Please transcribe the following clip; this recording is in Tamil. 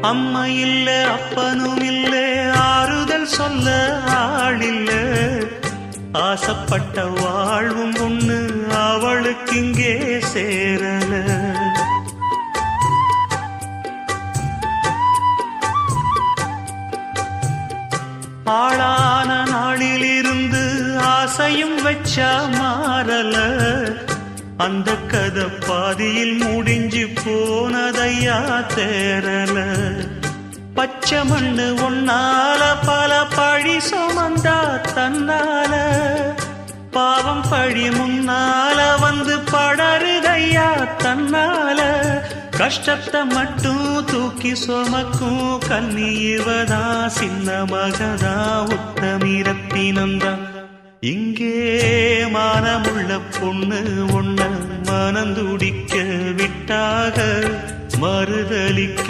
அம்மா இல்ல அப்பனும் இல்ல ஆறுதல் சொல்ல ஆளில்ல ஆசைப்பட்ட வாழ்வும் ஒண்ணு அவளுக்கு இங்கே சேரல ஆளான நாளிலிருந்து ஆசையும் வச்சா மாறல அந்த கதை பாதியில் முடிஞ்சு போனதையா தேரல பச்சை மண்ணு ஒன்னால பல பழி சுமந்தா தன்னால பாவம் பழி முன்னால வந்து படருதையா தன்னால கஷ்டத்தை மட்டும் தூக்கி சுமக்கும் கன்னி இவதா சின்ன மகதா உத்தமிரத்தினந்தா இங்கே மானமுள்ள பொண்ணு ஒண்ண மனந்துடிக்க விட்டாக மறுதலிக்க